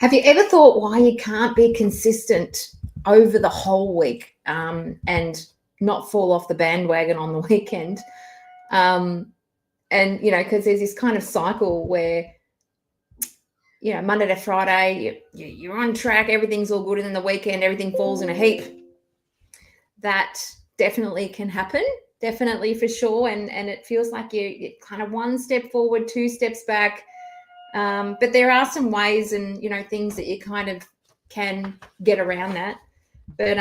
Have you ever thought why you can't be consistent over the whole week and not fall off the bandwagon on the weekend? And, because there's this kind of cycle where, Monday to Friday, you're on track, everything's all good, and then the weekend, everything falls in a heap. That definitely can happen, definitely for sure. And it feels like you're kind of one step forward, two steps back. But there are some ways and, things that you kind of can get around that. But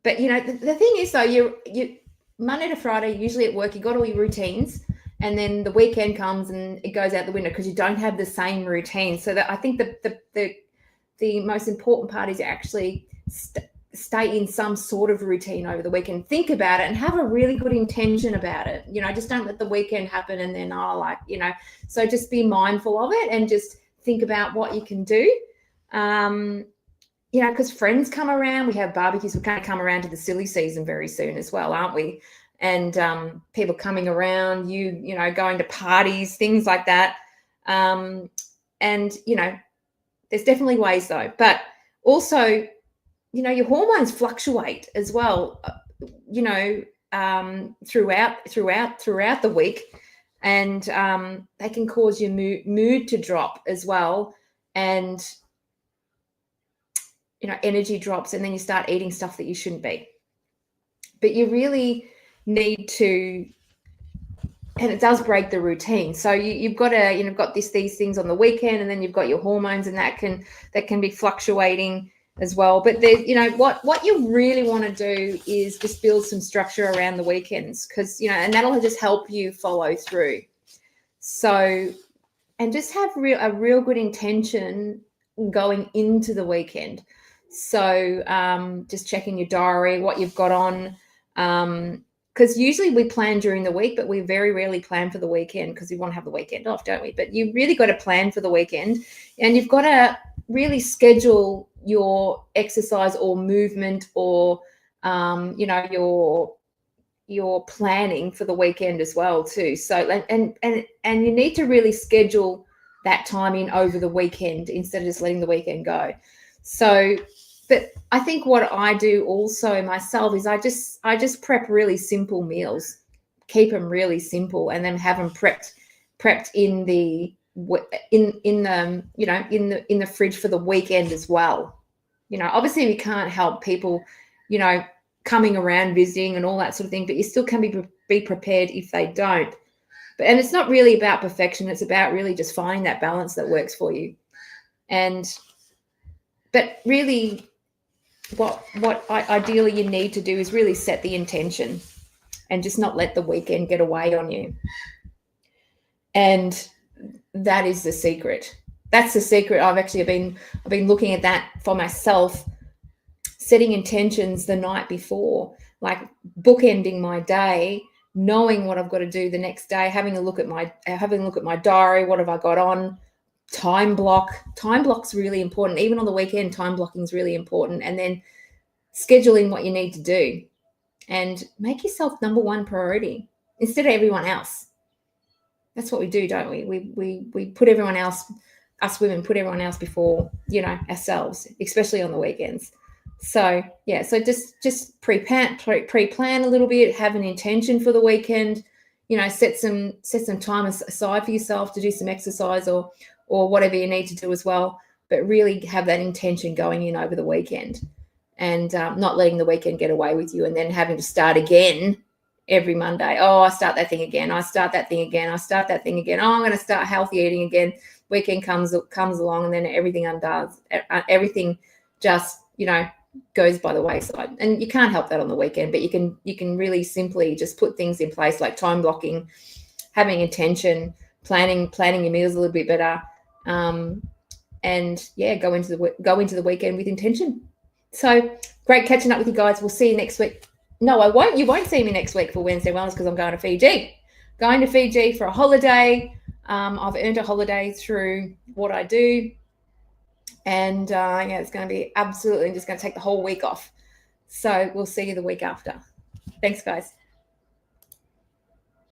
the thing is, though, you Monday to Friday, usually at work, you got all your routines, and then the weekend comes and it goes out the window because you don't have the same routine. So that I think the most important part is actually stay in some sort of routine over the weekend. Think about it and have a really good intention about it. Just don't let the weekend happen and then so just be mindful of it and just think about what you can do. Because friends come around, we have barbecues, we're going to come around to the silly season very soon as well, aren't we? And people coming around, going to parties, things like that. And there's definitely ways though, but also, your hormones fluctuate as well, throughout the week, and they can cause your mood to drop as well, and energy drops, and then you start eating stuff that you shouldn't be. But you really need to, and it does break the routine. So you've got to, got these things on the weekend, and then you've got your hormones, and that can be fluctuating as well. But there's, what you really want to do is just build some structure around the weekends, because, and that'll just help you follow through. So, and just have a real good intention going into the weekend. So just checking your diary, what you've got on, because usually we plan during the week, but we very rarely plan for the weekend because we want to have the weekend off, don't we? But you really got to plan for the weekend, and you've got to really schedule your exercise or movement or your planning for the weekend as well too. So and you need to really schedule that time in over the weekend instead of just letting the weekend go. So, but I think what I do also myself is I just prep really simple meals, keep them really simple, and then have them prepped in the fridge for the weekend as well. Obviously we can't help people, coming around visiting and all that sort of thing, but you still can be prepared if they don't. And it's not really about perfection. It's about really just finding that balance that works for you. But really what ideally you need to do is really set the intention and just not let the weekend get away on you. And that is the secret. That's the secret. I've been looking at that for myself, setting intentions the night before, like bookending my day, knowing what I've got to do the next day, having a look at my diary, what have I got on, time block's really important. Even on the weekend, time blocking is really important. And then scheduling what you need to do, and make yourself number one priority instead of everyone else. That's what we do, don't we? We put everyone else, us women put everyone else before, ourselves, especially on the weekends. So yeah, so just pre-plan a little bit, have an intention for the weekend, set some time aside for yourself to do some exercise or whatever you need to do as well, but really have that intention going in over the weekend, and not letting the weekend get away with you, and then having to start again every Monday. Oh, I start that thing again. I start that thing again. I start that thing again. Oh, I'm going to start healthy eating again. Weekend comes along, and then everything undoes. Everything just, goes by the wayside. And you can't help that on the weekend, but you can really simply just put things in place like time blocking, having intention, planning your meals a little bit better, and yeah, go into the weekend with intention. So great catching up with you guys. We'll see you next week. No, I won't. You won't see me next week for Wednesday Wellness because I'm going to Fiji. Going to Fiji for a holiday. I've earned a holiday through what I do. And it's going to be absolutely just going to take the whole week off. So we'll see you the week after. Thanks, guys.